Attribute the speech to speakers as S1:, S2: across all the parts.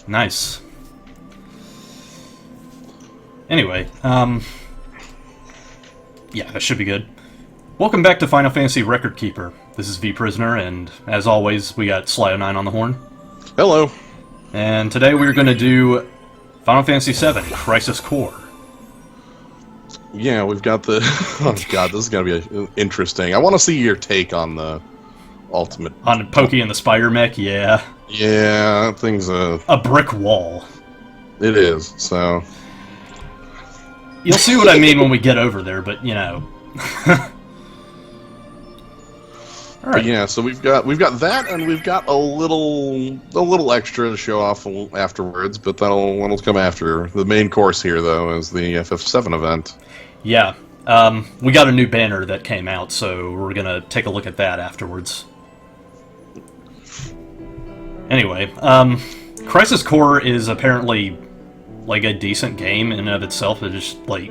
S1: Nice. Anyway, yeah, that should be good. Welcome back to Final Fantasy Record Keeper. This is V Prisoner, and as always, we got Sly09 on the horn.
S2: Hello.
S1: And today we're going to do Final Fantasy VII, Crisis Core.
S2: Yeah, we've got the... Oh god, this is going to be interesting. I want to see your take on the ultimate...
S1: On Pokey and the Spider Mech, yeah.
S2: Yeah, that thing's
S1: a brick wall.
S2: It is, so...
S1: You'll see what I mean when we get over there, but, you know... All right.
S2: Yeah, so we've got that, and we've got a little extra to show off afterwards, but that'll come after. The main course here, though, is the FF7 event.
S1: Yeah, we got a new banner that came out, so we're gonna take a look at that afterwards. Anyway, Crisis Core is apparently like a decent game in and of itself. It's just like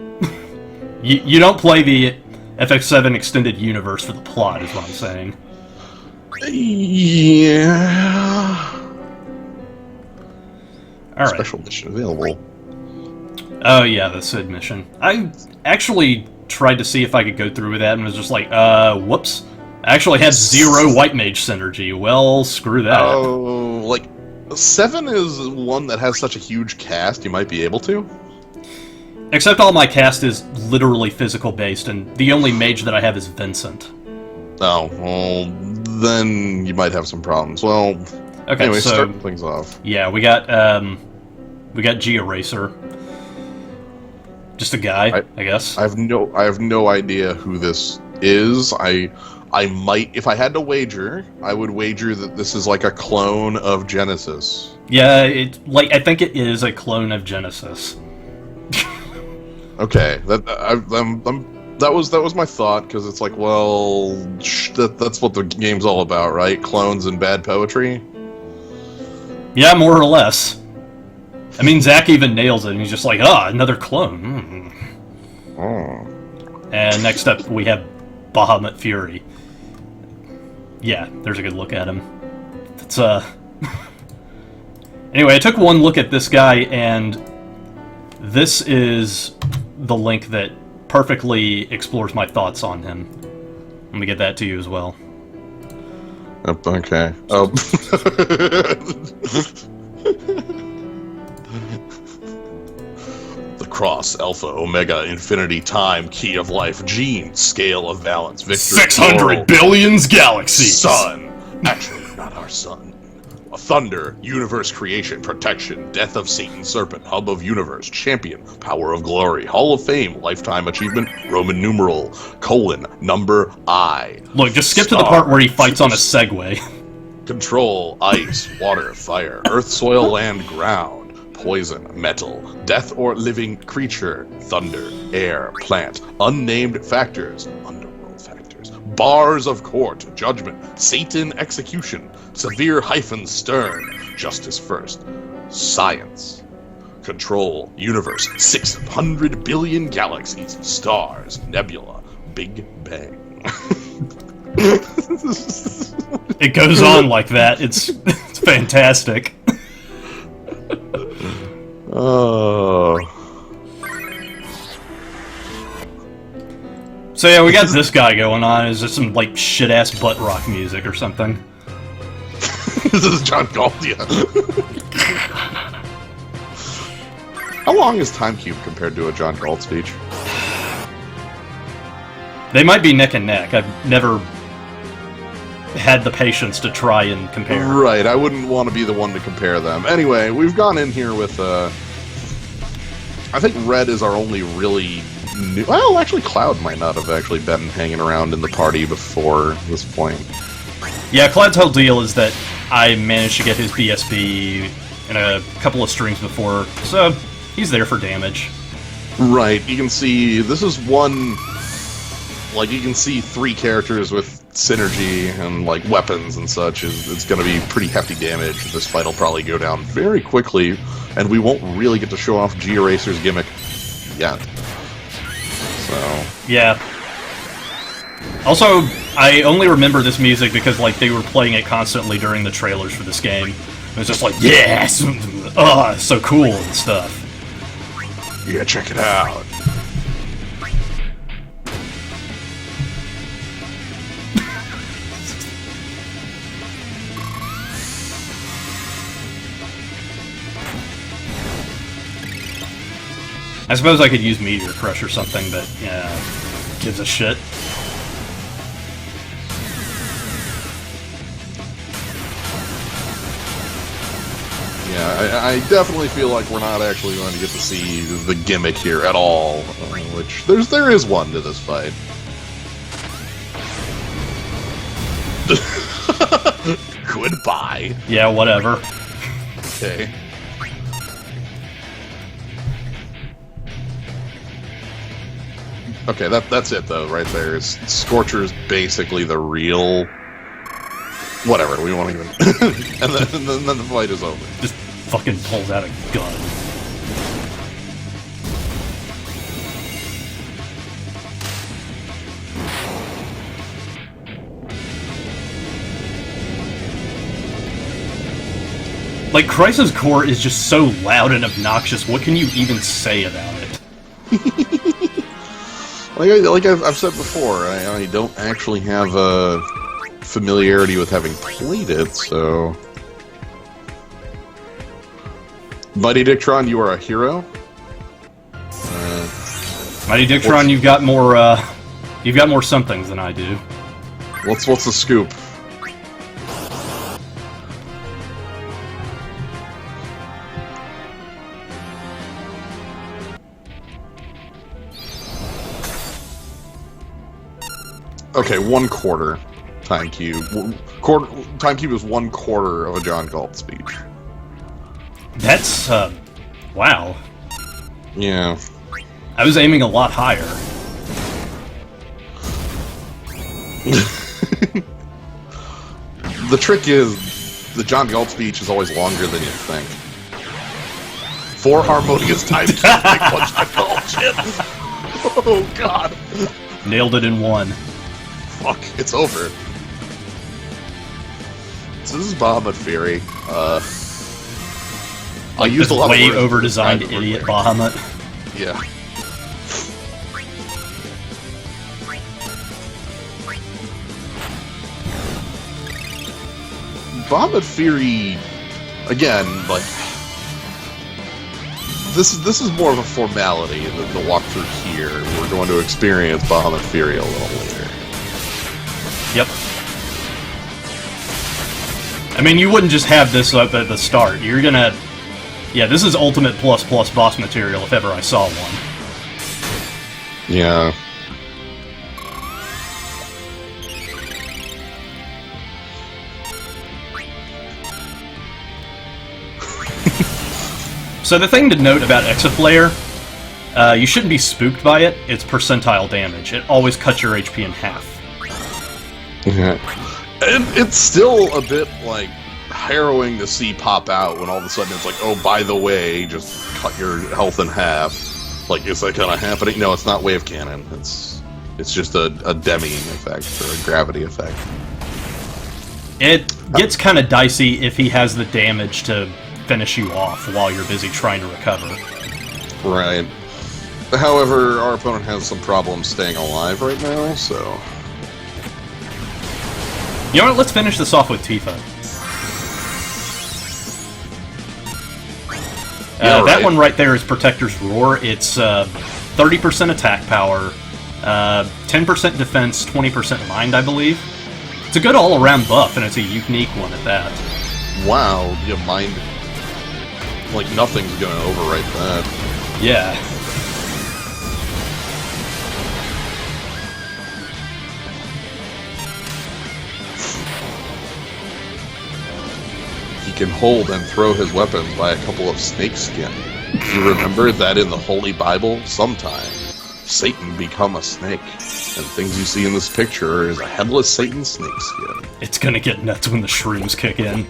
S1: you don't play the FF7 extended universe for the plot, is what I'm saying.
S2: Yeah.
S1: All right.
S2: Special mission available.
S1: Oh yeah, the Sid mission. I actually tried to see if I could go through with that and was just like, whoops. I actually had 0 White Mage synergy. Well, screw that.
S2: Oh, like 7 is one that has such a huge cast, you might be able to.
S1: Except all my cast is literally physical based, and the only mage that I have is Vincent.
S2: Oh, well, then you might have some problems. Well,
S1: okay,
S2: anyway,
S1: so
S2: starting things off.
S1: Yeah, we got G Eraser. Just a guy, I guess.
S2: I have no idea who this is. I might, if I had to wager, I would wager that this is like a clone of Genesis.
S1: Yeah, I think it is a clone of Genesis.
S2: Okay, that was my thought, because it's like, well, that's what the game's all about, right? Clones and bad poetry.
S1: Yeah, more or less. I mean, Zack even nails it, and he's just like, another clone.
S2: Oh.
S1: And next up, we have Bahamut Fury. Yeah, there's a good look at him. It's Anyway, I took one look at this guy, and this is the link that perfectly explores my thoughts on him. Let me get that to you as well.
S2: Okay. Oh. The cross, alpha, omega, infinity, time, key of life, gene, scale of balance, victory,
S1: 600 billions galaxies!
S2: Sun. Actually, not our sun. Thunder, universe creation, protection, death of Satan, serpent, hub of universe, champion, power of glory, hall of fame, lifetime achievement, Roman numeral, number I.
S1: Look, just skip to the part where he fights on a Segway.
S2: Control, ice, water, fire, earth, soil, land, ground, poison, metal, death or living creature, thunder, air, plant, unnamed factors, underworld factors, bars of court, judgment, Satan execution, severe hyphen stern, justice first, science, control, universe, 600 billion galaxies, stars, nebula, Big Bang.
S1: It goes on like that. It's fantastic.
S2: Oh.
S1: So yeah, we got this guy going on. Is this some like shit ass butt rock music or something?
S2: This is John Galt, yeah. How long is Time Cube compared to a John Galt speech?
S1: They might be neck and neck. I've never had the patience to try and compare.
S2: Right, I wouldn't want to be the one to compare them. Anyway, we've gone in here with, I think Red is our only really new... Well, actually, Cloud might not have actually been hanging around in the party before this point.
S1: Yeah, Cloud's whole deal is that I managed to get his BSB in a couple of streams before, so he's there for damage.
S2: Right, you can see, this is one... Like, you can see 3 characters with synergy and, like, weapons and such. It's going to be pretty hefty damage. This fight will probably go down very quickly, and we won't really get to show off G Eraser's gimmick yet. So...
S1: Yeah. Also, I only remember this music because, like, they were playing it constantly during the trailers for this game. was just like, yes! Oh, so cool and stuff.
S2: Yeah, check it out.
S1: I suppose I could use Meteor Crush or something, but, yeah, gives a shit.
S2: Yeah, I definitely feel like we're not actually going to get to see the gimmick here at all, which there is one to this fight. Goodbye.
S1: Yeah, whatever.
S2: Okay. Okay, that's it though, right there. Scorcher's basically the real... Whatever, we won't even... and then the fight is over.
S1: Just fucking pulls out a gun. Like, Crisis Core is just so loud and obnoxious, what can you even say about it?
S2: Like I've said before, I don't actually have a familiarity with having played it, so... Mighty Dictron, you are a hero?
S1: Mighty Dictron, you've got more somethings than I do.
S2: What's the scoop? Okay, 1/4 time cube. Time cube is 1/4 of a John Galt speech.
S1: That's, wow.
S2: Yeah.
S1: I was aiming a lot higher.
S2: The trick is, the John Galt speech is always longer than you think. 4 harmonious times like punch the Galt shit. Oh god.
S1: Nailed it in one.
S2: Fuck, it's over. So this is Bahamut Fury. I used a lot
S1: way
S2: of words
S1: over-designed
S2: to describe
S1: idiot
S2: it.
S1: Bahamut.
S2: Yeah. Bahamut Fury, again, like this is more of a formality than the walkthrough here. We're going to experience Bahamut Fury a little later.
S1: Yep. I mean, you wouldn't just have this up at the start. You're gonna... Yeah, this is Ultimate Plus Plus boss material if ever I saw one.
S2: Yeah.
S1: So the thing to note about Exaflare, you shouldn't be spooked by it. It's percentile damage. It always cuts your HP in half.
S2: Yeah. And it's still a bit, like, harrowing to see pop out when all of a sudden it's like, oh, by the way, just cut your health in half. Like, is that kind of happening? No, it's not wave cannon. It's just a demi effect, or a gravity effect.
S1: It gets kind of dicey if he has the damage to finish you off while you're busy trying to recover.
S2: Right. However, our opponent has some problems staying alive right now, so...
S1: You know what? Let's finish this off with Tifa.
S2: Yeah,
S1: that
S2: right.
S1: one right there is Protector's Roar. It's 30% attack power, 10% defense, 20% mind, I believe. It's a good all-around buff, and it's a unique one at that.
S2: Wow, you have mind... Like, nothing's gonna overwrite that.
S1: Yeah.
S2: He can hold and throw his weapons by a couple of snakeskin. You remember that in the Holy Bible? Sometime, Satan become a snake. And things you see in this picture is a headless Satan snakeskin.
S1: It's gonna get nuts when the shrooms kick in.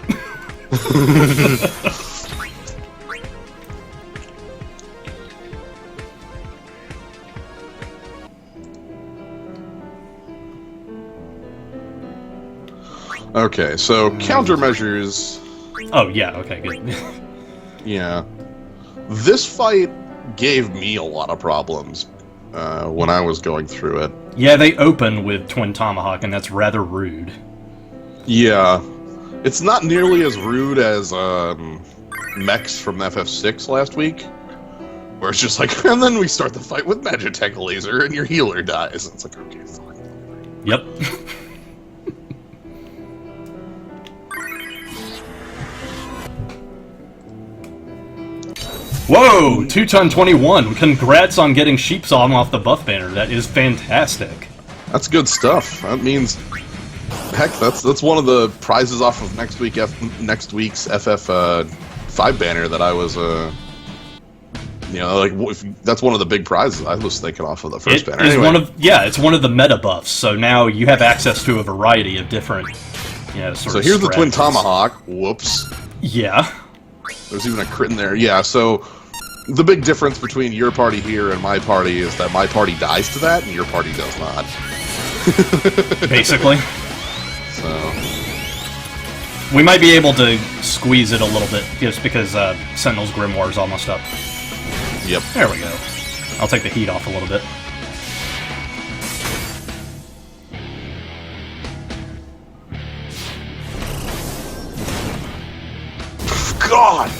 S2: Okay, so countermeasures
S1: Oh, yeah, okay, good.
S2: Yeah. This fight gave me a lot of problems when I was going through it.
S1: Yeah, they open with Twin Tomahawk, and that's rather rude.
S2: Yeah. It's not nearly as rude as mechs from FF6 last week, where it's just like, and then we start the fight with Magitech Laser, and your healer dies. It's like, okay, fine.
S1: Yep. Whoa! 2-ton 21. Congrats on getting Sheepsong off the buff banner. That is fantastic.
S2: That's good stuff. That means, heck, that's one of the prizes off of next week's FF5 banner that I was, that's one of the big prizes I was thinking off of the first banner. Anyway.
S1: It's one of the meta buffs. So now you have access to a variety of different,
S2: So here's the Twin Tomahawk. Whoops.
S1: Yeah.
S2: There's even a crit in there. Yeah. So the big difference between your party here and my party is that my party dies to that, and your party does not.
S1: Basically.
S2: So
S1: we might be able to squeeze it a little bit, just because Sentinel's Grimoire is almost up.
S2: Yep.
S1: There we go. I'll take the heat off a little bit.
S2: God!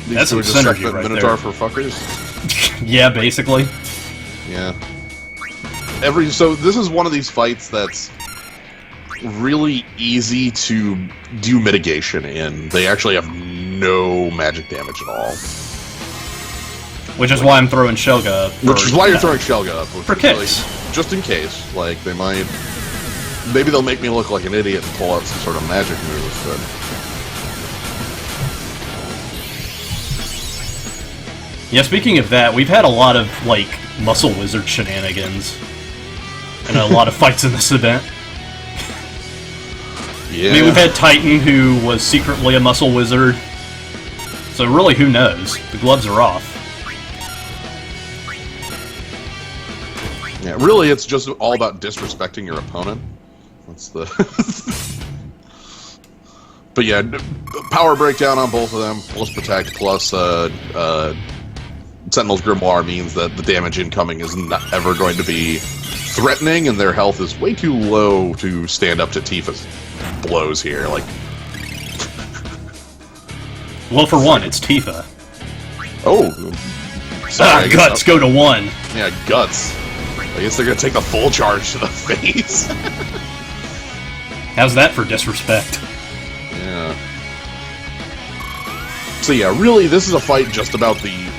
S1: That's some
S2: just check
S1: synergy
S2: the
S1: right
S2: Minotaur
S1: there.
S2: for fuckers?
S1: Yeah, basically.
S2: Yeah. So this is one of these fights that's really easy to do mitigation in. They actually have no magic damage at all.
S1: Which is why I'm throwing Shelga.
S2: Which is why you're throwing Shelga up.
S1: For kicks.
S2: Like, just in case. Like, they might... Maybe they'll make me look like an idiot and pull out some sort of magic move, but...
S1: Yeah, speaking of that, we've had a lot of, like, Muscle Wizard shenanigans. And a lot of fights in this event.
S2: Yeah.
S1: I mean, we've had Titan, who was secretly a Muscle Wizard. So really, who knows? The gloves are off.
S2: Yeah, really, it's just all about disrespecting your opponent. That's the... But yeah, power breakdown on both of them, plus protect, plus Sentinel's Grimoire means that the damage incoming is not ever going to be threatening, and their health is way too low to stand up to Tifa's blows here. Like,
S1: well, for one, it's Tifa.
S2: oh, sorry,
S1: guts go to 1.
S2: Yeah, guts. I guess they're gonna take the full charge to the face.
S1: How's that for disrespect?
S2: Yeah. So yeah, really, this is a fight just about the...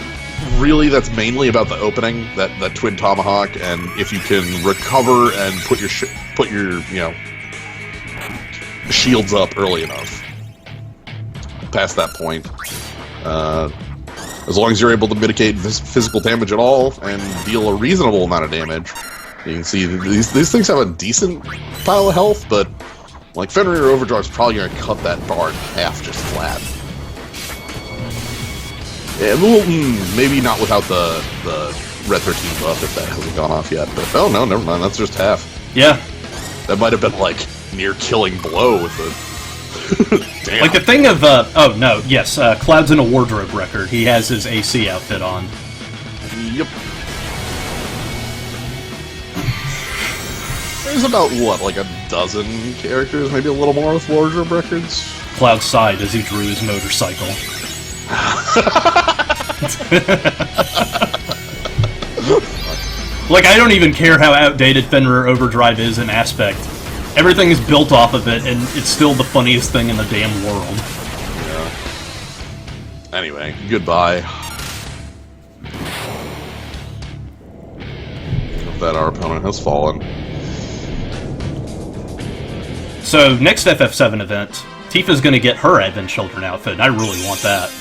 S2: Really, that's mainly about the opening, that Twin Tomahawk, and if you can recover and put your shields up early enough. Past that point, as long as you're able to mitigate this physical damage at all and deal a reasonable amount of damage, you can see these things have a decent pile of health, but like Fenrir Overdrive's probably going to cut that bar in half just flat. Yeah, well, maybe not without the Red 13 buff if that hasn't gone off yet. But oh no, never mind. That's just half.
S1: Yeah.
S2: That might have been like near killing blow with the. Damn.
S1: Like the thing of oh no, yes, Cloud's in a wardrobe record. He has his AC outfit on.
S2: Yep. There's about what, like a dozen characters, maybe a little more with wardrobe records.
S1: Cloud sighed as he drew his motorcycle. Like, I don't even care how outdated Fenrir Overdrive is in aspect. Everything is built off of it, and it's still the funniest thing in the damn world.
S2: Yeah. Anyway, goodbye. That our opponent has fallen.
S1: So, next FF7 event, Tifa's gonna get her Advent Children outfit, and I really want that.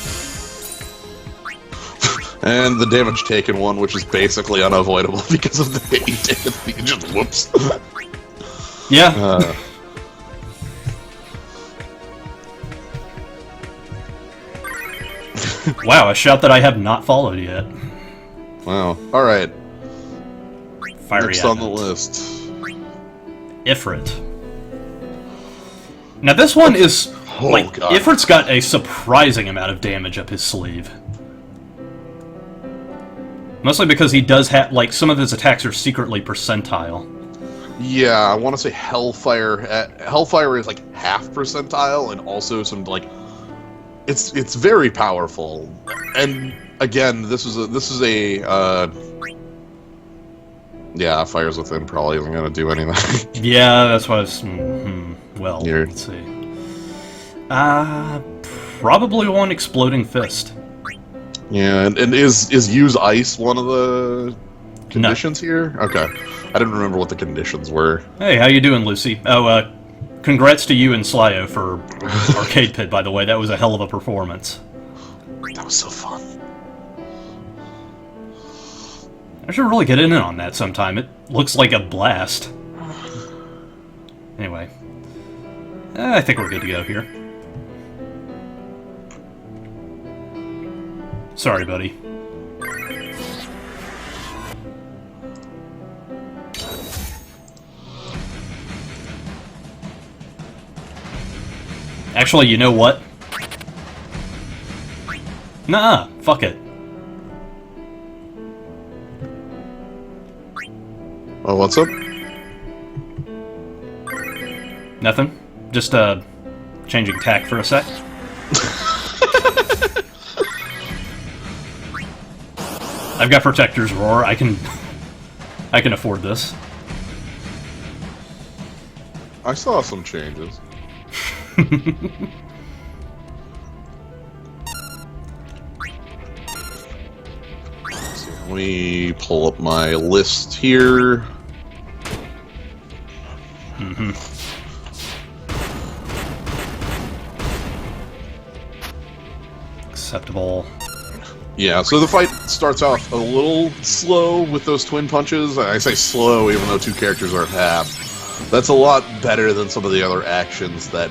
S2: And the damage taken one, which is basically unavoidable because of the hit you take at the just whoops.
S1: Yeah. Wow, a shout that I have not followed yet.
S2: Wow. Alright.
S1: Fiery
S2: Next on the
S1: Advent.
S2: list.
S1: Ifrit. Now this one is,
S2: Oh,
S1: like,
S2: God.
S1: Ifrit's got a surprising amount of damage up his sleeve. Mostly because he does have, like, some of his attacks are secretly percentile.
S2: Yeah, I want to say Hellfire. Hellfire is like half percentile, and also some like, it's very powerful. And again, this is a yeah, Fires Within probably isn't gonna do anything.
S1: Yeah, that's why I was. Well,
S2: Here.
S1: let's see. Probably one Exploding Fist.
S2: Yeah, and is use ice one of the conditions here? Okay, I didn't remember what the conditions were.
S1: Hey, how you doing, Lucy? Oh, congrats to you and Slyo for Arcade Pit, by the way. That was a hell of a performance.
S2: That was so fun.
S1: I should really get in on that sometime. It looks like a blast. Anyway. I think we're good to go here. Sorry, buddy. Actually, you know what? Nah, fuck it.
S2: Oh, what's up?
S1: Nothing. Just, changing tack for a sec. I've got Protector's Roar. I can afford this.
S2: I saw some changes. Let's see, let me pull up my list here.
S1: Acceptable.
S2: Yeah, so the fight starts off a little slow with those twin punches. I say slow even though two characters are at half. That's a lot better than some of the other actions that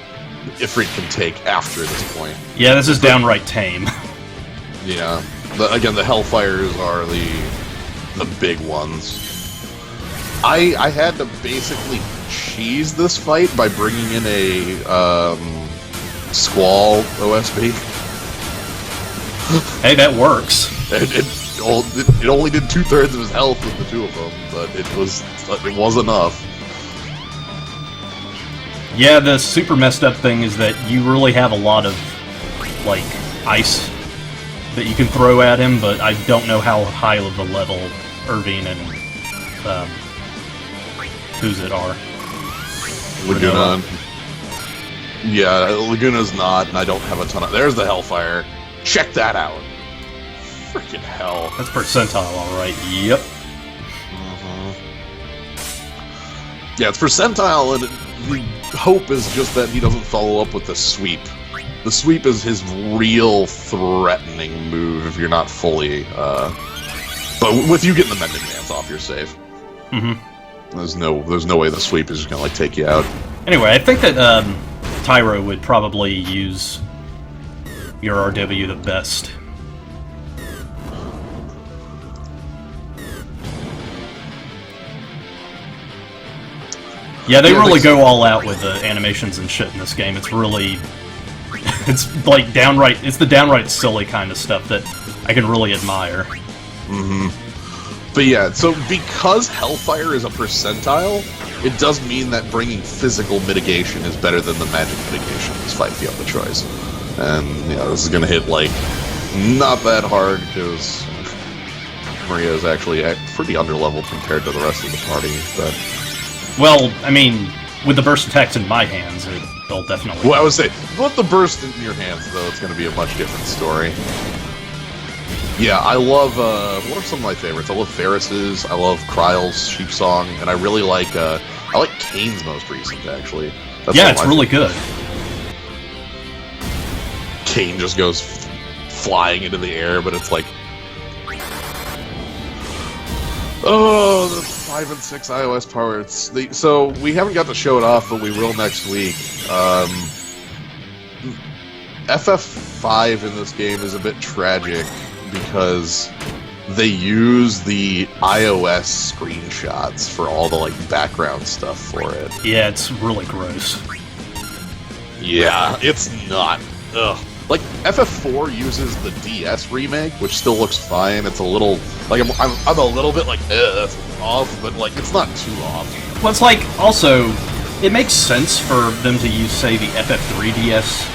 S2: Ifrit can take after this point.
S1: Yeah, this is downright tame.
S2: Yeah. Again, the Hellfires are the big ones. I had to basically cheese this fight by bringing in a Squall OSB.
S1: Hey, that works.
S2: It only did 2/3 of his health with the two of them, but it was enough.
S1: Yeah, the super messed up thing is that you really have a lot of, like, ice that you can throw at him, but I don't know how high of a level Irvine and, who's it are.
S2: Laguna. Yeah, Laguna's not, and I don't have a ton of... There's the Hellfire. Check that out. Freaking hell.
S1: That's percentile, alright. Yep.
S2: Yeah, it's percentile, and the hope is just that he doesn't follow up with the sweep. The sweep is his real threatening move if you're not fully, but with you getting the Mending Dance off, you're safe. There's no way the sweep is just gonna, like, take you out.
S1: Anyway, I think that, Tyro would probably use your RW the best. Yeah, they really go all out with the animations and shit in this game. It's really... it's like downright... It's the downright silly kind of stuff that I can really admire.
S2: But yeah, so because Hellfire is a percentile, it does mean that bringing physical mitigation is better than the magic mitigation in this fight if you have the choice. And, yeah, this is gonna hit, like, not that hard, because Maria is actually pretty underleveled compared to the rest of the party, but...
S1: Well, I mean, with the burst attacks in my hands, they'll definitely...
S2: Well, I would say, with the burst in your hands, though, it's gonna be a much different story. Yeah, I love, what are some of my favorites? I love Ferris's, I love Kryle's Sheep Song, and I really like, I like Kane's most recent, actually. That's
S1: yeah, it's really good.
S2: Kane just goes flying into the air, but it's like... Oh, the 5 and 6 iOS parts. So, we haven't got to show it off, but we will next week. FF7 in this game is a bit tragic, because they use the iOS screenshots for all the, like, background stuff for it.
S1: Yeah, it's really gross.
S2: Yeah, it's not. Ugh. Like, FF4 uses the DS remake, which still looks fine. It's a little... Like, I'm a little bit like, that's off, but, like, it's not too off.
S1: Well, it's like, also, it makes sense for them to use, say, the FF3 DS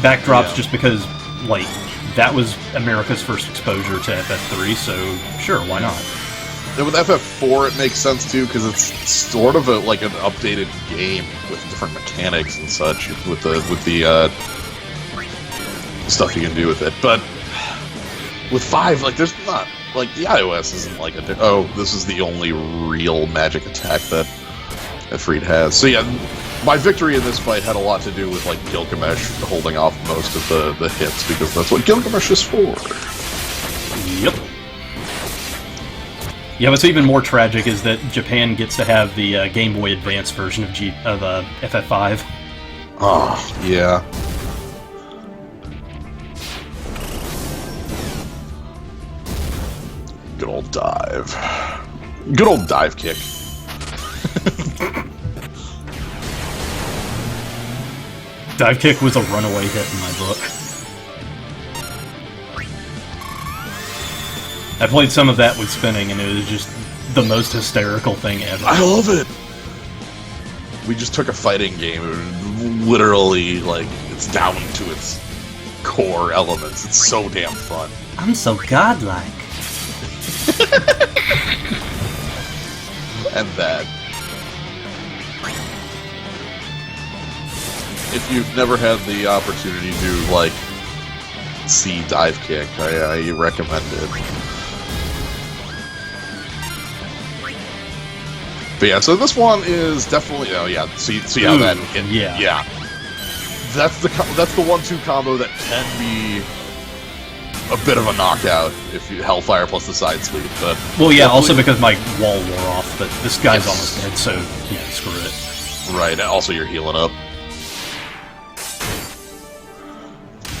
S1: backdrops just because, like, that was America's first exposure to FF3, so sure, why not?
S2: And with FF4, it makes sense, too, because it's sort of an updated game with different mechanics and such, with the stuff you can do with it. But with 5, like, there's not... Like, the iOS isn't like a... Oh, this is the only real magic attack that Efreet has. So yeah, my victory in this fight had a lot to do with, like, Gilgamesh holding off most of the hits, because that's what Gilgamesh is for.
S1: Yep. Yeah, what's even more tragic is that Japan gets to have the Game Boy Advance version of FF5.
S2: Oh, yeah. Good old dive. Good old dive kick.
S1: Dive kick was a runaway hit in my book. I played some of that with spinning, and it was just the most hysterical thing ever.
S2: I love it! We just took a fighting game, and literally, like, it's down to its core elements. It's so damn fun.
S1: I'm so godlike.
S2: And that. If you've never had the opportunity to, like, see Dive Kick, I recommend it. But yeah, so this one is definitely... Oh yeah, see how that hit? Yeah. That's the 1-2 combo that can be a bit of a knockout if you Hellfire plus the side sweep, but...
S1: Well, yeah, also because my wall wore off, but this guy's almost dead, so, yeah, screw it.
S2: Right, and also you're healing up.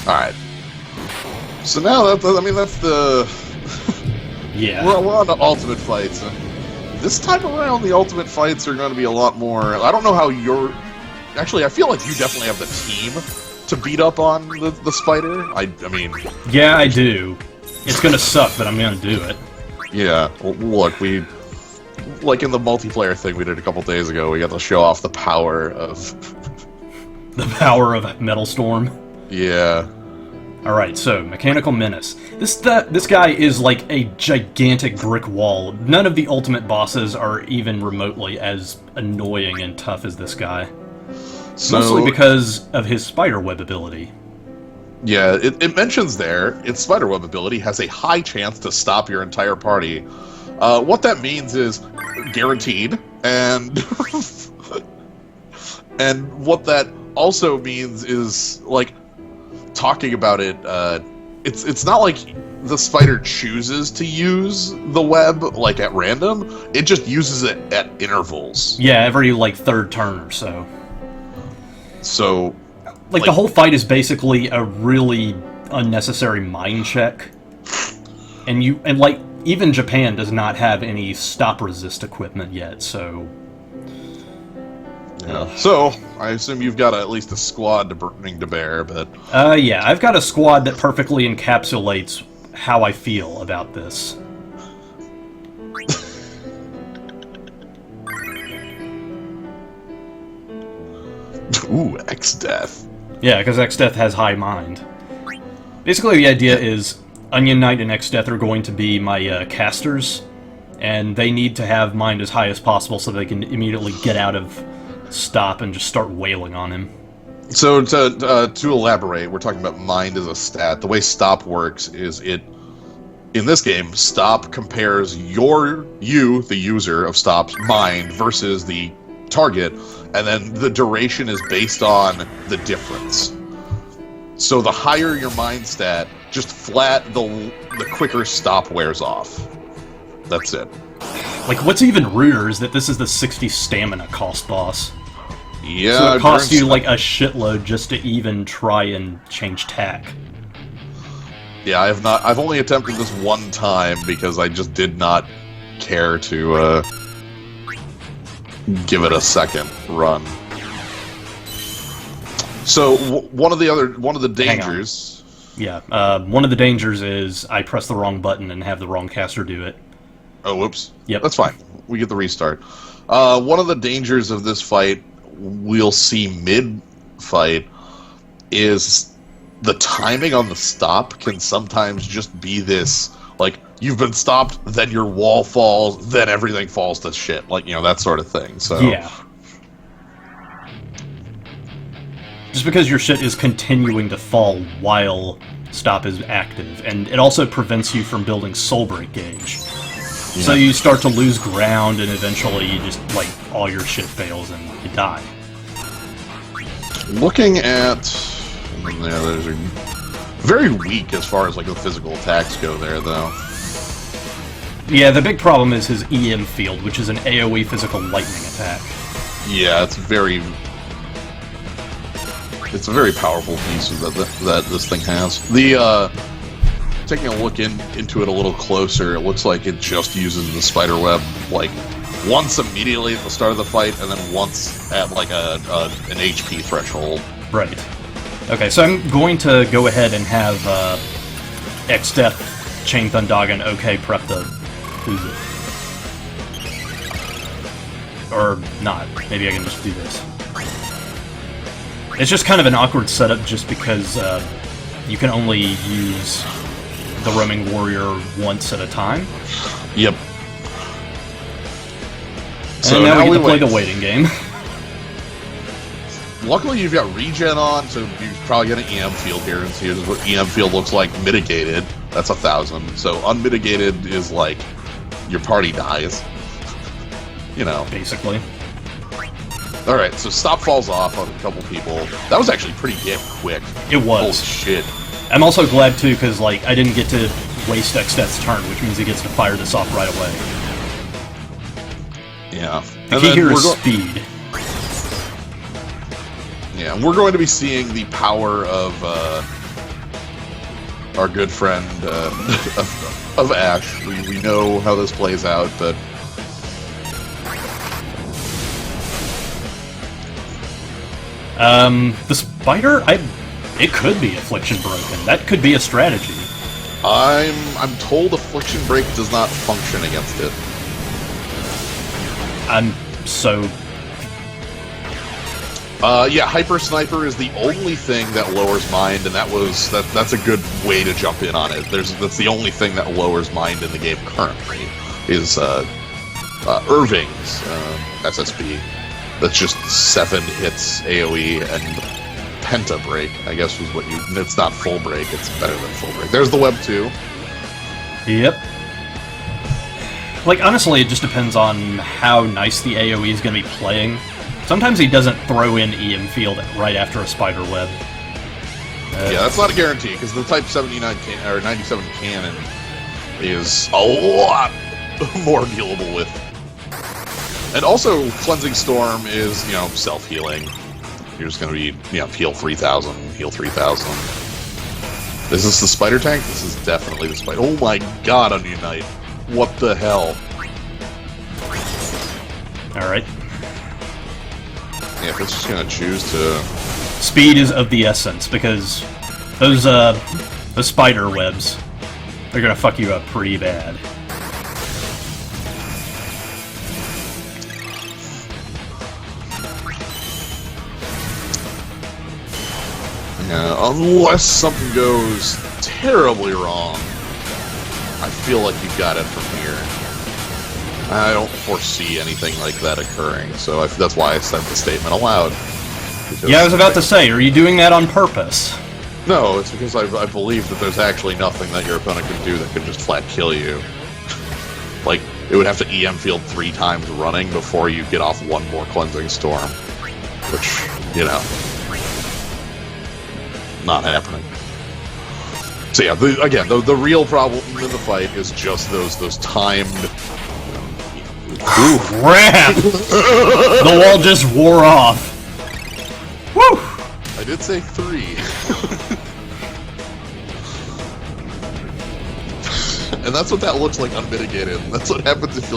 S2: Alright. So now, that's the...
S1: Yeah.
S2: We're on the Ultimate Fights, and this time around the Ultimate Fights are going to be a lot more... I don't know how you're... Actually, I feel like you definitely have the team to beat up on the spider. I mean...
S1: Yeah, I do. It's gonna suck, but I'm gonna do it.
S2: Yeah, well, look, we... Like in the multiplayer thing we did a couple days ago, we got to show off the power of...
S1: The power of Metal Storm.
S2: Yeah.
S1: Alright, so, Mechanical Menace. This guy is like a gigantic brick wall. None of the ultimate bosses are even remotely as annoying and tough as this guy.
S2: So,
S1: mostly because of his spiderweb ability.
S2: Yeah, it mentions there, its spiderweb ability has a high chance to stop your entire party. What that means is guaranteed, and and what that also means is, like, talking about it, it's not like the spider chooses to use the web, like, at random. It just uses it at intervals.
S1: Yeah, every, like, third turn or so.
S2: So...
S1: Like, the whole fight is basically a really unnecessary mind check. And like, even Japan does not have any stop-resist equipment yet, so...
S2: Yeah. So, I assume you've got at least a squad to bring to bear, but...
S1: yeah, I've got a squad that perfectly encapsulates how I feel about this.
S2: Ooh, X-Death.
S1: Yeah, because X-Death has high mind. Basically, the idea is Onion Knight and X-Death are going to be my casters, and they need to have mind as high as possible so they can immediately get out of stop and just start wailing on him.
S2: So, to elaborate, we're talking about mind as a stat. The way stop works is in this game, stop compares you, the user of stop's mind, versus the target, and then the duration is based on the difference. So the higher your mind stat, just flat, the quicker stop wears off. That's it.
S1: Like, what's even ruder is that this is the 60 stamina cost boss.
S2: Yeah,
S1: so it costs you, like, a shitload just to even try and change tack.
S2: Yeah, I've only attempted this one time because I just did not care to, give it a second run. So one of the
S1: Hang on.
S2: dangers.
S1: Yeah, one of the dangers is I press the wrong button and have the wrong caster do it.
S2: Oh, whoops.
S1: Yep.
S2: That's fine. We get the restart. One of the dangers of this fight we'll see mid-fight is the timing on the stop can sometimes just be this, like, you've been stopped, then your wall falls, then everything falls to shit. Like, that sort of thing. So
S1: Yeah. Just because your shit is continuing to fall while stop is active, and it also prevents you from building soul break gauge. Yeah. So you start to lose ground, and eventually you just, like, all your shit fails and you die.
S2: Looking at... Yeah, those are very weak as far as, like, the physical attacks go there, though.
S1: Yeah, the big problem is his EM field, which is an AoE physical lightning attack.
S2: Yeah, it's very... It's a very powerful piece that this thing has. Taking a look into it a little closer, it looks like it just uses the spider web, like, once immediately at the start of the fight, and then once at, like, an HP threshold.
S1: Right. Okay, so I'm going to go ahead and have X-Death, Chain Thundaga, OK prep the... Who's it? Or not. Maybe I can just do this. It's just kind of an awkward setup just because you can only use the roaming warrior once at a time.
S2: Yep.
S1: And so now we get to play the waiting game.
S2: Luckily you've got regen on, so you probably get an EM field here, and here's what EM field looks like mitigated. That's 1,000. So unmitigated is like your party dies.
S1: Basically.
S2: Alright, so stop falls off on a couple people. That was actually pretty damn quick.
S1: It was.
S2: Holy shit.
S1: I'm also glad, too, because, like, I didn't get to waste X-Death's turn, which means he gets to fire this off right away.
S2: Yeah.
S1: The key here is speed.
S2: Yeah, and we're going to be seeing the power of our good friend of Ash. We know how this plays out, but...
S1: The spider, it could be Affliction Broken. That could be a strategy.
S2: I'm told Affliction Break does not function against it. Yeah, Hyper Sniper is the only thing that lowers mind, and that's a good way to jump in on it. That's the only thing that lowers mind in the game currently, is Irving's SSB. That's just 7 hits AoE and Penta Break, I guess was what you... It's not full break, it's better than full break. There's the web too.
S1: Yep. Like, honestly, it just depends on how nice the AoE is going to be playing. Sometimes he doesn't throw in EM field right after a spider web.
S2: Yeah, that's not a guarantee, because the Type 97 cannon is a lot more dealable with. And also, Cleansing Storm is, self-healing. You're just going to be, heal 3,000, heal 3,000. Is this the spider tank? This is definitely the spider. Oh my god, Unite. What the hell?
S1: Alright.
S2: Yeah, if it's just going to choose to...
S1: Speed is of the essence, because those spider webs, they're going to fuck you up pretty bad.
S2: Yeah, unless something goes terribly wrong, I feel like you got it from here. I don't foresee anything like that occurring, so that's why I said the statement aloud.
S1: Yeah, I was about to say, are you doing that on purpose?
S2: No, it's because I believe that there's actually nothing that your opponent can do that can just flat kill you. Like, it would have to EM field 3 times running before you get off one more Cleansing Storm. Which, not happening. So yeah, the real problem in the fight is just those timed...
S1: Ooh, crap! The wall just wore off. Woo!
S2: I did say 3. And that's what that looks like unmitigated. That's what happens if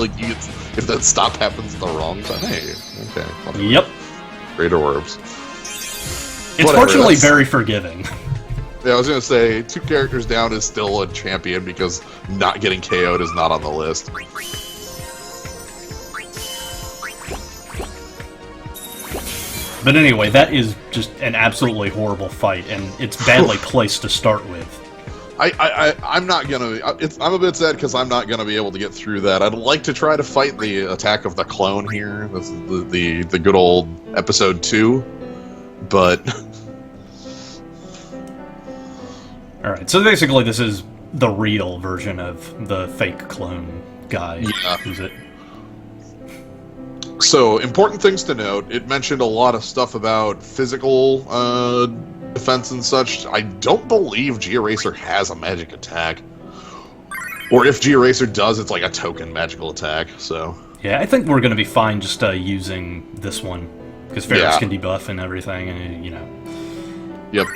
S2: that stop happens at the wrong time. Hey, okay.
S1: Yep.
S2: Greater orbs.
S1: It's
S2: Whatever,
S1: fortunately
S2: that's-
S1: very forgiving.
S2: Yeah, I was gonna say 2 characters down is still a champion because not getting KO'd is not on the list.
S1: But anyway, that is just an absolutely horrible fight, and it's badly placed to start with.
S2: I'm not gonna. I'm a bit sad because I'm not gonna be able to get through that. I'd like to try to fight the attack of the clone here. This is the good old episode 2, but
S1: All right, so basically, this is the real version of the fake clone guy.
S2: Yeah.
S1: Is it?
S2: So, important things to note. It mentioned a lot of stuff about physical defense and such. I don't believe G-Eraser has a magic attack. Or if G-Eraser does, it's like a token magical attack, so...
S1: Yeah, I think we're going to be fine just using this one. Because Ferris
S2: Yeah.
S1: can debuff and everything, and, you know.
S2: Yep.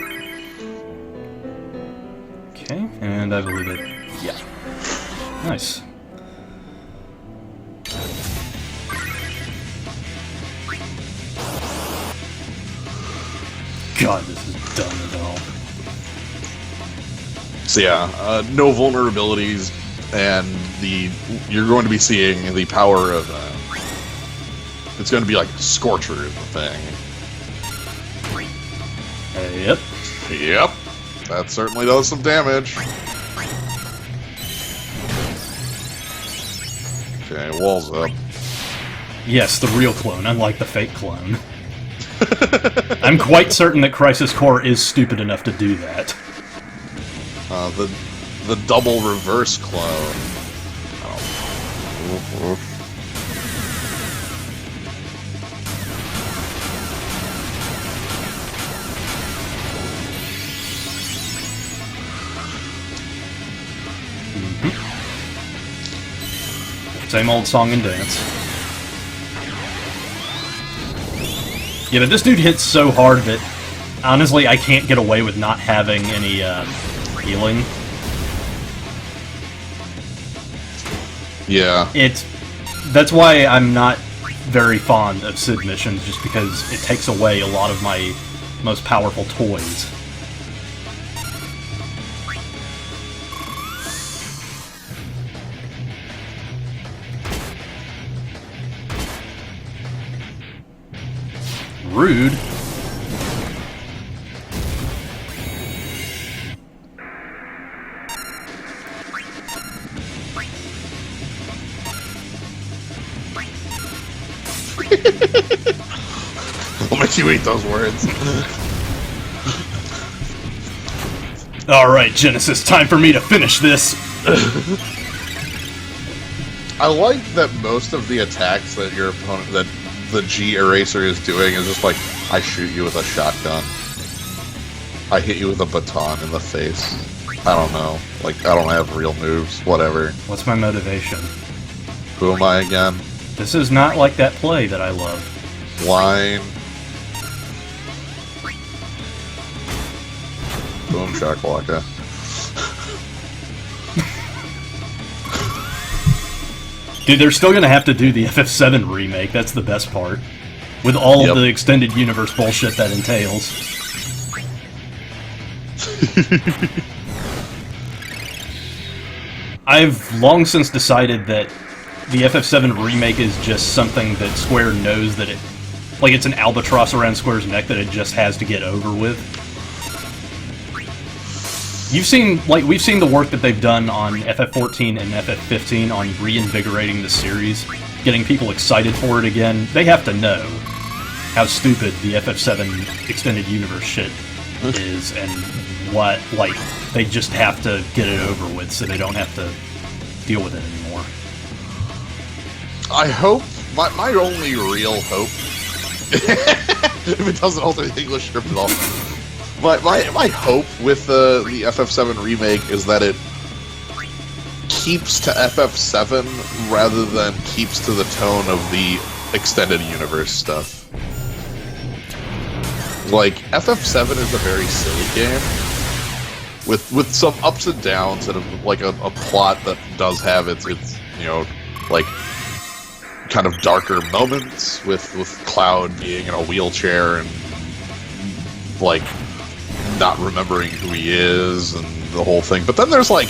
S1: Okay, and I believe it... Yeah. Nice. God, this is dumb as hell.
S2: So yeah, no vulnerabilities, and you're going to be seeing the power of... it's going to be like Scorcher is the thing.
S1: Yep.
S2: Yep. That certainly does some damage. Okay, walls up.
S1: Yes, the real clone, unlike the fake clone. I'm quite certain that Crisis Core is stupid enough to do that.
S2: The double reverse clone. Oh.
S1: Same old song and dance. Yeah, but this dude hits so hard that, honestly, I can't get away with not having any, healing.
S2: Yeah.
S1: That's why I'm not very fond of Sid missions, just because it takes away a lot of my most powerful toys. Rude.
S2: I'll make you eat those words.
S1: Alright, Genesis, time for me to finish this!
S2: I like that most of the attacks that your opponent, that the G Eraser is doing is just like, I shoot you with a shotgun. I hit you with a baton in the face. I don't know. Like, I don't have real moves. Whatever.
S1: What's my motivation?
S2: Who am I again?
S1: This is not like that play that I love.
S2: Line. Boom shakalaka.
S1: Dude, they're still gonna have to do the FF7 remake, that's the best part. With all of the extended universe bullshit that entails. I've long since decided that the FF7 remake is just something that Square knows that it... Like, it's an albatross around Square's neck that it just has to get over with. You've seen, like, we've seen the work that they've done on FF14 and FF15 on reinvigorating the series, getting people excited for it again. They have to know how stupid the FF7 extended universe shit is, and what, like, they just have to get it over with so they don't have to deal with it anymore.
S2: I hope, my only real hope, if it doesn't alter the English script at all, my hope with the FF7 remake is that it keeps to FF7 rather than keeps to the tone of the extended universe stuff. Like, FF7 is a very silly game with some ups and downs and like a plot that does have its you know, like, kind of darker moments with Cloud being in a wheelchair and like, not remembering who he is and the whole thing. But then there's, like,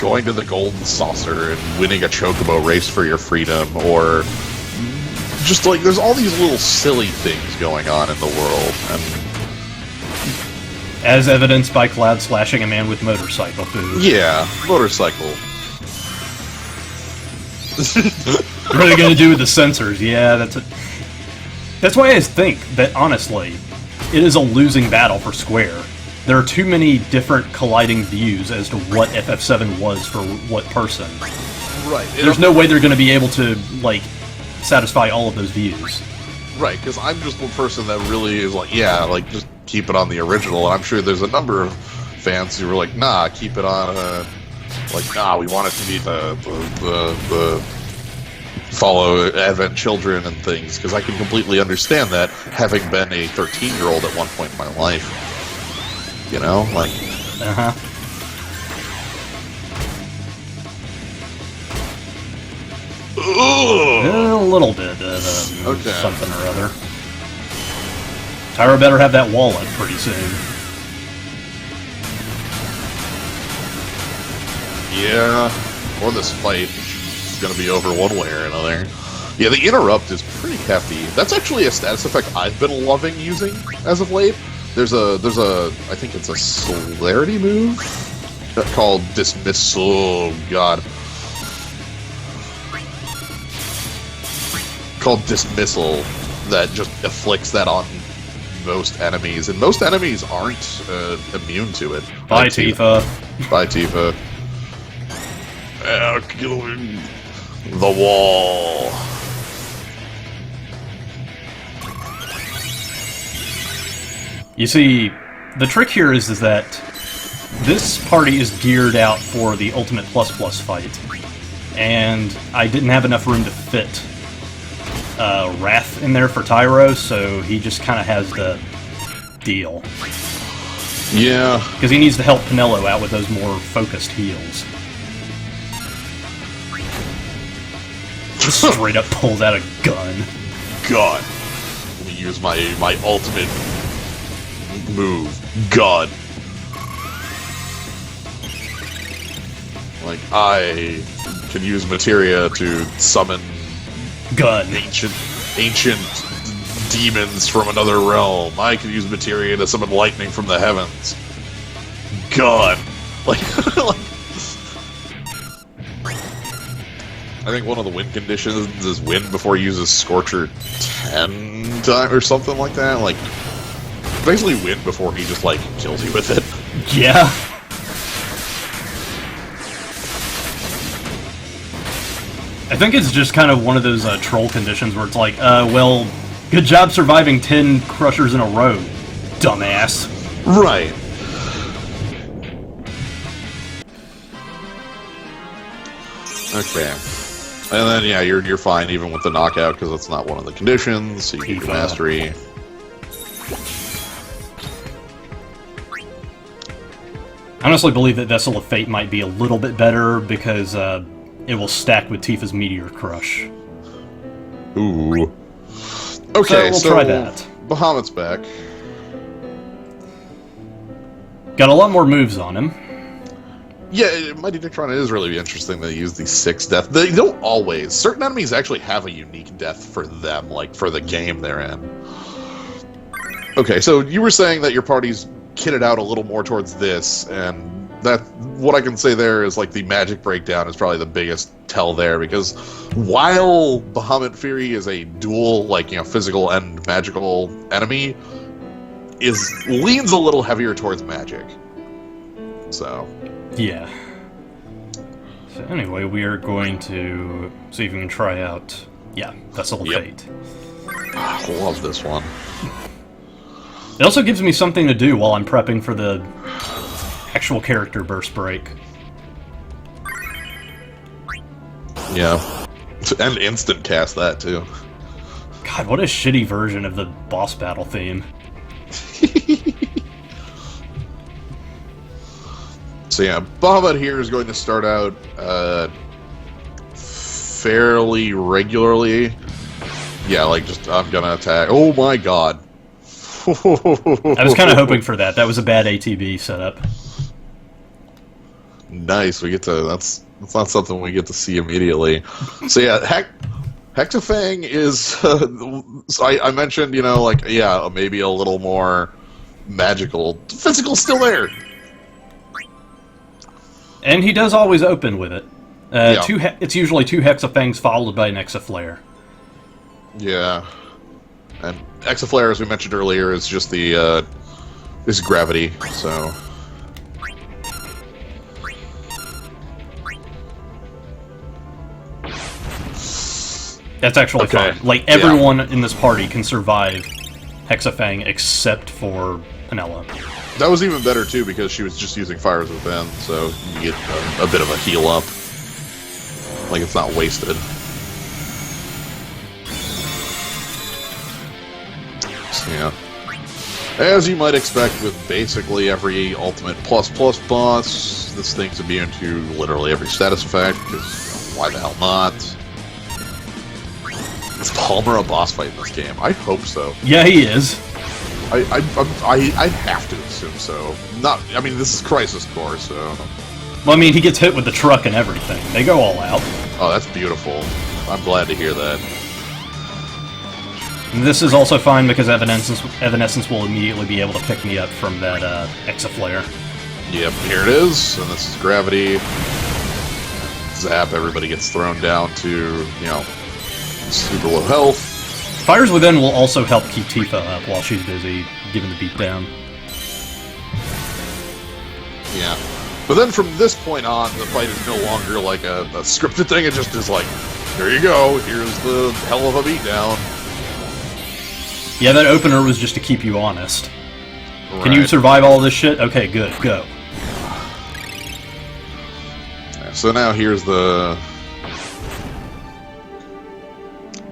S2: going to the Golden Saucer and winning a chocobo race for your freedom, or just, like, there's all these little silly things going on in the world, and...
S1: As evidenced by Cloud slashing a man with motorcycle food.
S2: Yeah, motorcycle.
S1: What are they gonna do with the sensors? Yeah, that's why I think that, honestly, it is a losing battle for Square. There are too many different colliding views as to what FF7 was for what person.
S2: Right.
S1: There's no way they're gonna be able to, like, satisfy all of those views.
S2: Right, because I'm just one person that really is like, yeah, like, just keep it on the original, and I'm sure there's a number of fans who were like, nah, keep it on, like, nah, we want it to be the follow Advent Children and things, because I can completely understand that, having been a 13-year-old at one point in my life. You know, like...
S1: Uh-huh. A little bit of something or other. Tyra better have that wallet pretty soon.
S2: Yeah, or this fight is going to be over one way or another. Yeah, the interrupt is pretty hefty. That's actually a status effect I've been loving using as of late. There's a I think it's a celerity move called Dismissal. Oh, God. Called Dismissal that just afflicts that on most enemies, and most enemies aren't immune to it.
S1: Bye, Tifa.
S2: Bye, Tifa. The wall.
S1: You see, the trick here is that this party is geared out for the Ultimate Plus Plus fight, and I didn't have enough room to fit Wrath in there for Tyro, so he just kind of has the deal.
S2: Yeah.
S1: Because he needs to help Pinello out with those more focused heals. Just straight up pulls out a gun.
S2: God. Let me use my ultimate move. God. Like, I can use materia to summon
S1: Gun.
S2: ancient demons from another realm. I can use materia to summon lightning from the heavens. God. Like, I think one of the win conditions is win before he uses Scorcher 10 times or something like that. Like, basically win before he just, like, kills you with it.
S1: Yeah. I think it's just kind of one of those troll conditions where it's like, well, good job surviving 10 crushers in a row, dumbass.
S2: Right. Okay. And then, yeah, you're fine even with the knockout, because that's not one of the conditions, so you keep your mastery.
S1: I honestly believe that Vessel of Fate might be a little bit better, because it will stack with Tifa's Meteor Crush.
S2: Ooh. Okay,
S1: so we'll try that.
S2: Bahamut's back.
S1: Got a lot more moves on him.
S2: Yeah, Mighty Necron is really interesting. They use these 6 death. They don't always. Certain enemies actually have a unique death for them, like for the game they're in. Okay, so you were saying that your party's kitted out a little more towards this, and that what I can say there is like the magic breakdown is probably the biggest tell there, because while Bahamut Fury is a dual, like, you know, physical and magical enemy, leans a little heavier towards magic. So.
S1: Yeah. So anyway, we are going to see if we can try out, Vessel of Fate.
S2: I love this one.
S1: It also gives me something to do while I'm prepping for the actual character burst break.
S2: Yeah. And instant cast that, too.
S1: God, what a shitty version of the boss battle theme.
S2: So yeah, Bahamut here is going to start out fairly regularly. Yeah, like just, I'm gonna attack. Oh my god.
S1: I was kind of hoping for that. That was a bad ATB setup.
S2: Nice. We get to. That's not something we get to see immediately. So yeah, Hexafang is. So I mentioned, like, yeah, maybe a little more magical. Physical still there.
S1: And he does always open with it.
S2: Yeah.
S1: It's usually 2 Hexafangs followed by an Exaflare.
S2: Yeah. And Exaflare, as we mentioned earlier, is just the is gravity. So.
S1: That's actually fine. Like, everyone in this party can survive Hexafang except for Penella.
S2: That was even better, too, because she was just using Fires Within, so you get a bit of a heal up. Like, it's not wasted. So, yeah. As you might expect with basically every Ultimate Plus boss, this thing's immune to literally every status effect, because why the hell not? Is Palmer a boss fight in this game? I hope so.
S1: Yeah, he is.
S2: I have to assume so. I mean, this is Crisis Core, so.
S1: Well, I mean, he gets hit with the truck and everything. They go all out.
S2: Oh, that's beautiful. I'm glad to hear that.
S1: This is also fine because Evanescence will immediately be able to pick me up from that Exaflare.
S2: Yep, here it is, and this is gravity. Zap, everybody gets thrown down to, super low health.
S1: Fires Within will also help keep Tifa up while she's busy giving the beat down.
S2: Yeah. But then from this point on, the fight is no longer like a scripted thing, it just is like, here you go, here's the hell of a beatdown.
S1: Yeah, that opener was just to keep you honest.
S2: Right.
S1: Can you survive all this shit? Okay, good, go.
S2: Yeah, so now here's the...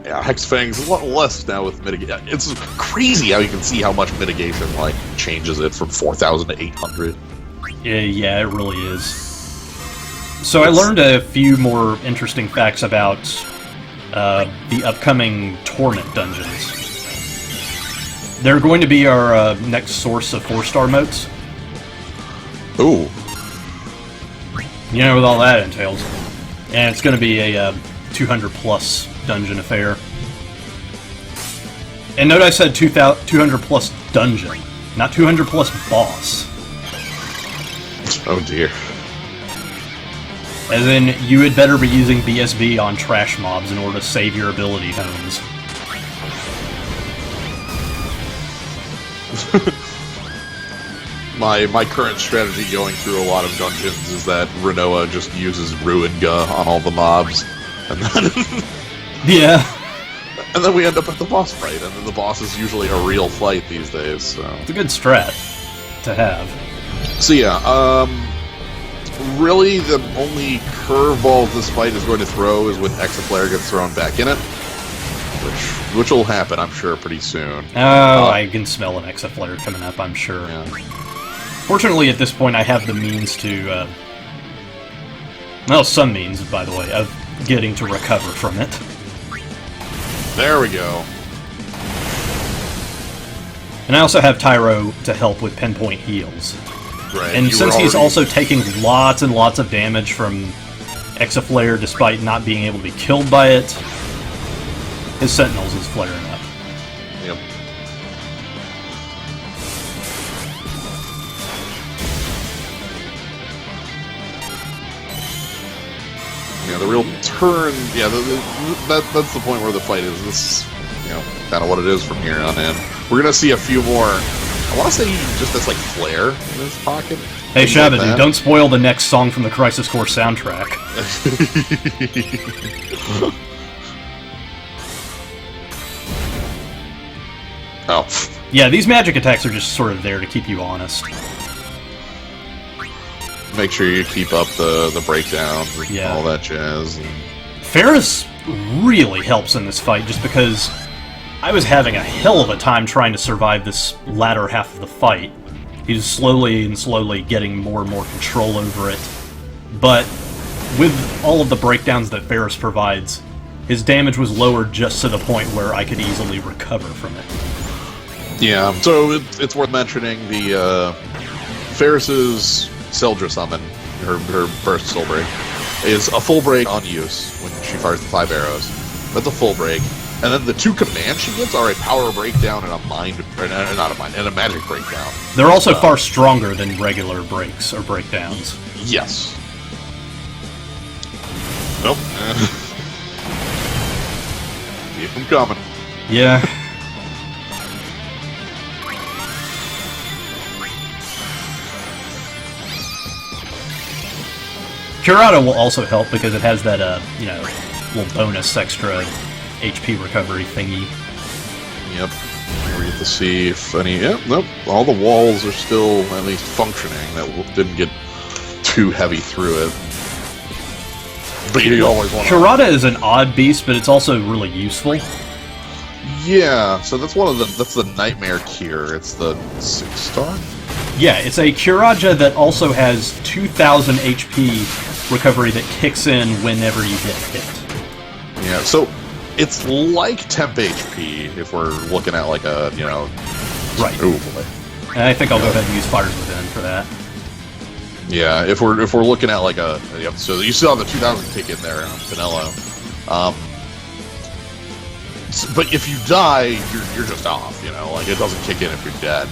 S2: Yeah, Hexafang's a lot less now with mitigation. It's crazy how you can see how much mitigation, changes it from 4,000 to 800.
S1: Yeah, it really is. So I learned a few more interesting facts about the upcoming Torment dungeons. They're going to be our next source of 4-star motes.
S2: Ooh.
S1: You know what all that entails. And it's going to be a 200-plus dungeon affair. And note I said 200-plus dungeon, not 200-plus boss.
S2: Oh dear.
S1: As in, you had better be using BSB on trash mobs in order to save your ability homes.
S2: My current strategy going through a lot of dungeons is that Renoa just uses Ruinga on all the mobs, and then
S1: Yeah.
S2: and then we end up at the boss fight, and then the boss is usually a real fight these days. So
S1: It's a good strat to have.
S2: So yeah, really the only curveball this fight is going to throw is when Exaflare gets thrown back in it, which will happen, I'm sure, pretty soon.
S1: Oh, I can smell an Exaflare coming up, I'm sure.
S2: Yeah.
S1: Fortunately, at this point, I have the means to, well, some means, by the way, of getting to recover from it.
S2: There we go.
S1: And I also have Tyro to help with pinpoint heals.
S2: Right.
S1: And since he's also taking lots and lots of damage from Exaflare despite not being able to be killed by it, his Sentinels is flaring up.
S2: Yep. Yeah, the real turn. Yeah, that's the point where the fight is. This is, kind of what it is from here on in. We're gonna see a few more. I want to say just that's like flare in his pocket.
S1: Hey, Shabadu, don't spoil the next song from the Crisis Core soundtrack.
S2: Oh.
S1: Yeah, these magic attacks are just sort of there to keep you honest.
S2: Make sure you keep up the breakdowns and
S1: Yeah.
S2: all that jazz. And...
S1: Ferris really helps in this fight just because I was having a hell of a time trying to survive this latter half of the fight. He's slowly and slowly getting more and more control over it. But with all of the breakdowns that Ferris provides, his damage was lowered just to the point where I could easily recover from it.
S2: Yeah, so it's worth mentioning the Ferris's Seldra summon, her burst soul break, is a full break on use when she fires the 5 arrows. That's a full break. And then the 2 commands she gets are a power breakdown and a mind, or not a mind, and a magic breakdown.
S1: They're also far stronger than regular breaks or breakdowns.
S2: Yes. Nope. Keep them coming.
S1: Yeah. Curata will also help because it has that, you know, little bonus extra HP recovery thingy.
S2: Yep. We get to see if any... Yep, nope. All the walls are still at least functioning. That didn't get too heavy through it. But you always want to...
S1: Curata is an odd beast, but it's also really useful.
S2: Yeah, so that's one of the... That's the Nightmare Cure. It's the 6-star?
S1: Yeah, it's a Curaja that also has 2,000 HP recovery that kicks in whenever you get hit.
S2: Yeah, so it's like temp HP if we're looking at like a, you know...
S1: Right.
S2: Oh boy.
S1: And I think I'll go ahead and use Fires Within for that.
S2: Yeah, if we're looking at like a... Yep, so you still have the 2,000 kick in there on Vanilla. But if you die, you're just off, you know? Like, it doesn't kick in if you're dead.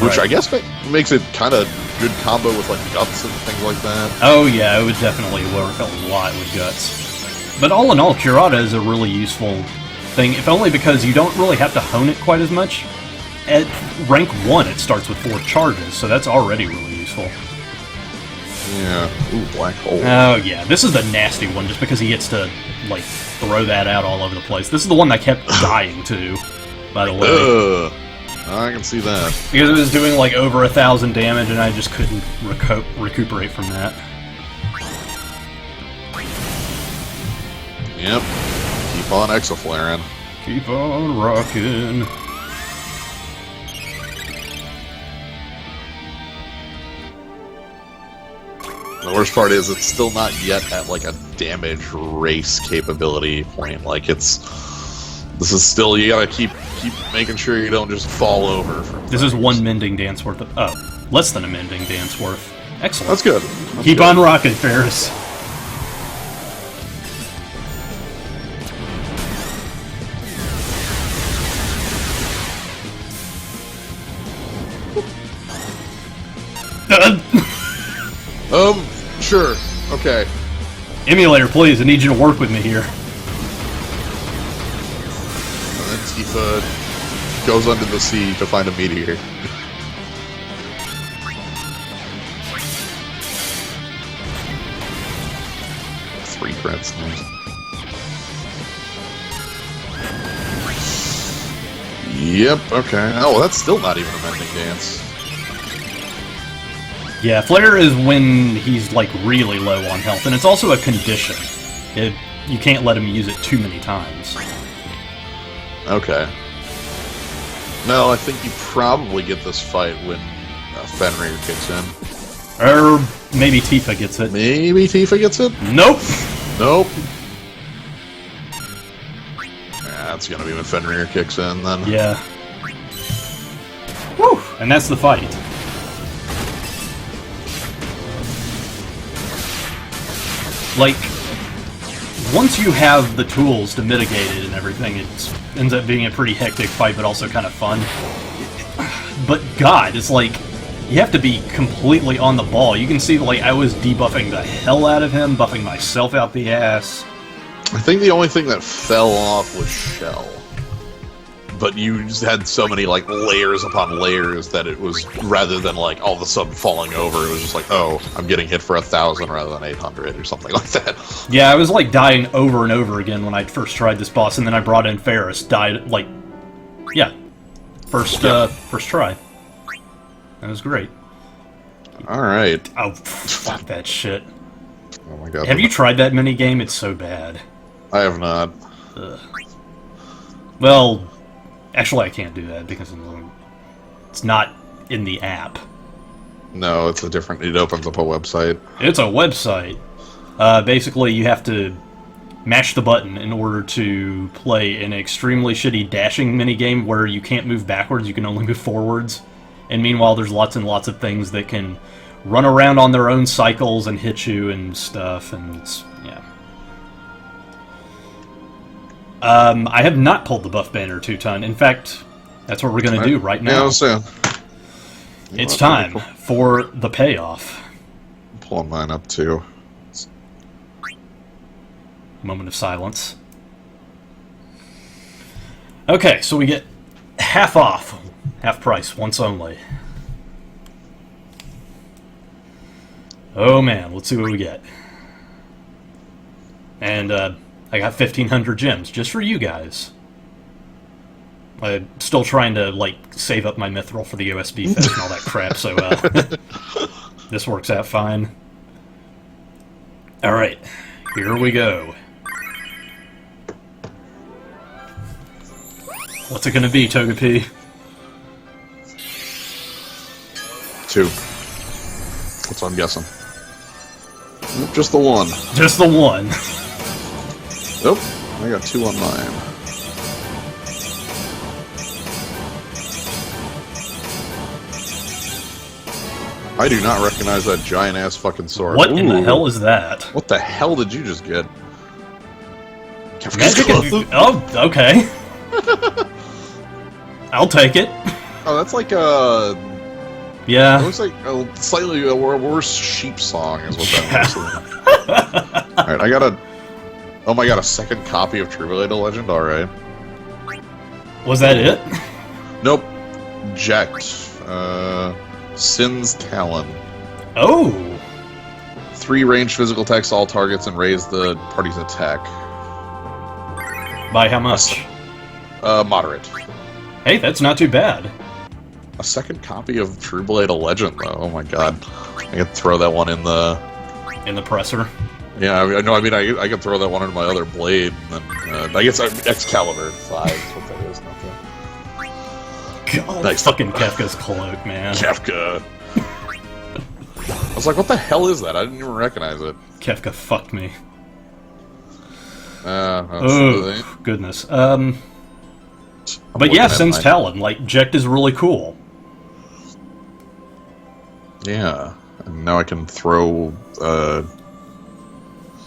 S2: Which I guess makes it kind of good combo with like guts and things like that.
S1: Oh yeah, it would definitely work a lot with guts. But all in all, Curata is a really useful thing, if only because you don't really have to hone it quite as much. At rank 1, it starts with 4 charges, so that's already really useful.
S2: Yeah. Ooh, black hole.
S1: Oh yeah, this is the nasty one, just because he gets to, like, throw that out all over the place. This is the one that kept dying, too, by the way.
S2: I can see that.
S1: Because it was doing like over 1,000 damage and I just couldn't recuperate from that.
S2: Yep. Keep on exoflaring.
S1: Keep on rocking.
S2: The worst part is it's still not yet at like a damage race capability point. Like this is still, you gotta keep making sure you don't just fall over.
S1: This is 1 mending dance worth of, oh, less than a mending dance worth. Excellent.
S2: That's good.
S1: Keep on rocking, Ferris.
S2: Sure. Okay.
S1: Emulator, please, I need you to work with me here.
S2: And then Tifa goes under the sea to find a meteor. Three crits. Yep, okay. Oh, that's still not even a mending dance.
S1: Yeah, Flare is when he's, like, really low on health, and it's also a condition. You can't let him use it too many times.
S2: Okay. No, I think you probably get this fight when Fenrir kicks in.
S1: Or maybe Tifa gets it.
S2: Maybe Tifa gets it?
S1: Nope!
S2: Nope. That's gonna be when Fenrir kicks in, then.
S1: Yeah. Whew! And that's the fight. Like, once you have the tools to mitigate it and everything, it ends up being a pretty hectic fight, but also kind of fun. But God, it's like, you have to be completely on the ball. You can see, like, I was debuffing the hell out of him, buffing myself out the ass.
S2: I think the only thing that fell off was Shell. But you just had so many, like, layers upon layers that it was, rather than, like, all of a sudden falling over, it was just like, oh, I'm getting hit for 1,000 rather than 800 or something like that.
S1: Yeah, I was, like, dying over and over again when I first tried this boss, and then I brought in Ferris, died, like, yeah, first try. That was great.
S2: Alright.
S1: Oh, fuck that shit.
S2: Oh my god.
S1: Have you tried that minigame? It's so bad.
S2: I have not.
S1: Ugh. Well, actually I can't do that because it's not in the app.
S2: No, it's a different... It opens up a website.
S1: It's a website. Basically, you have to mash the button in order to play an extremely shitty dashing minigame where you can't move backwards, you can only move forwards. And meanwhile, there's lots and lots of things that can run around on their own cycles and hit you and stuff, and it's, yeah. I have not pulled the buff banner 2-ton. In fact, that's what we're going to do right now.
S2: Yeah, so
S1: it's time for the payoff.
S2: I'm pulling mine up too.
S1: Moment of silence. Okay, so we get half off. Half price, once only. Oh man, let's see what we get. And I got 1,500 gems, just for you guys. I'm still trying to, like, save up my mithril for the OSB fest and all that crap, so this works out fine. Alright, here we go. What's it gonna be, Togepi?
S2: 2. That's what I'm guessing. Nope, just the 1.
S1: Just the 1.
S2: Nope, I got 2 on mine. I do not recognize that giant-ass fucking sword.
S1: What in the hell is that?
S2: What the hell did you just get?
S1: Magic and... Oh, okay. I'll take it.
S2: Oh, that's like a...
S1: Yeah.
S2: It looks like a slightly worse sheep song is what that looks like. Alright, I got a... Oh my god, a second copy of Tribulator Legend? Alright.
S1: Was that it?
S2: Nope. Ject. Sin's Talon.
S1: Oh!
S2: 3 ranged physical attacks, all targets, and raise the party's attack.
S1: By how much?
S2: Moderate.
S1: Hey, that's not too bad.
S2: A second copy of Tribulator Legend, though. Oh my god. I could throw that one in the...
S1: In the presser?
S2: Yeah, I could throw that one into my other blade, and then, I guess Excalibur 5 is what that is, not that.
S1: God,
S2: Nice.
S1: fucking Kefka's cloak, man.
S2: Kefka. I was like, what the hell is that? I didn't even recognize it.
S1: Kefka fucked me.
S2: Oh,
S1: goodness. But yeah, Sin's Talon, like, Ject is really cool.
S2: Yeah. And now I can throw,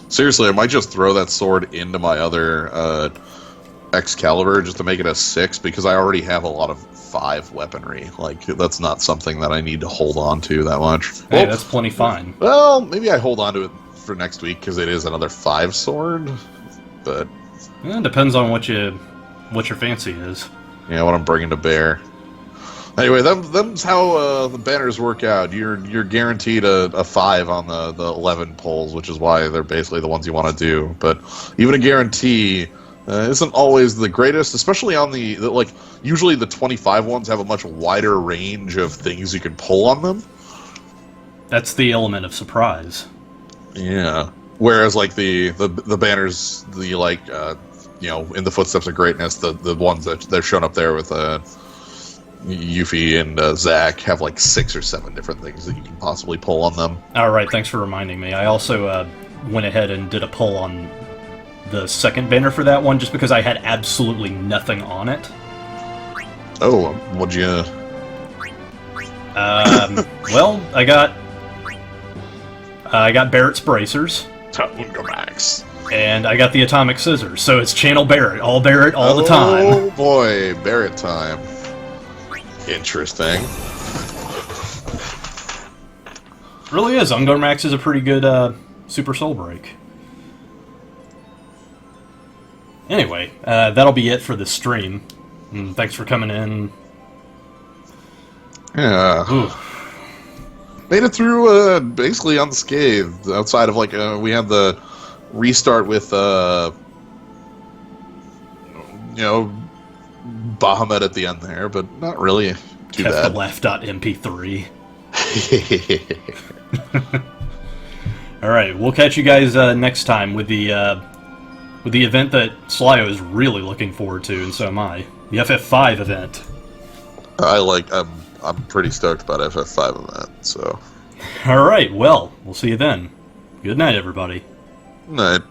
S2: Seriously, I might just throw that sword into my other, Excalibur just to make it a 6, because I already have a lot of 5 weaponry. Like, that's not something that I need to hold on to that much.
S1: Hey,
S2: Well,
S1: that's plenty fine.
S2: well, maybe I hold on to it for next week, because it is another 5 sword, but...
S1: It depends on what your fancy is.
S2: Yeah, what I'm bringing to bear. Anyway, them's how the banners work out. You're guaranteed a 5 on the 11 polls, which is why they're basically the ones you want to do. But even a guarantee isn't always the greatest, especially on the like. Usually the 25 ones have a much wider range of things you can pull on them.
S1: That's the element of surprise.
S2: Yeah. Whereas like the banners, the like you know, in the footsteps of greatness, the ones that they're shown up there with Yuffie and Zack have like 6 or 7 different things that you can possibly pull on them.
S1: Alright, thanks for reminding me. I also went ahead and did a pull on the second banner for that one, just because I had absolutely nothing on it.
S2: Oh, what'd you...
S1: Well, I got Barrett's Bracers.
S2: Max.
S1: And I got the Atomic Scissors, so it's Channel Barrett, all the time.
S2: Oh boy, Barrett time. Interesting.
S1: Really is. Max is a pretty good Super Soul Break. Anyway, that'll be it for the stream. And thanks for coming in.
S2: Yeah.
S1: Ooh.
S2: Made it through basically unscathed. Outside of like we had the restart with you know, Bahamut at the end there, but not really too bad.
S1: Kefka Left.mp3. Alright, we'll catch you guys next time with the event that Slyo is really looking forward to, and so am I. The FF7 event.
S2: I'm pretty stoked about FF7 event, so.
S1: Alright, well, we'll see you then. Good night, everybody.
S2: Night.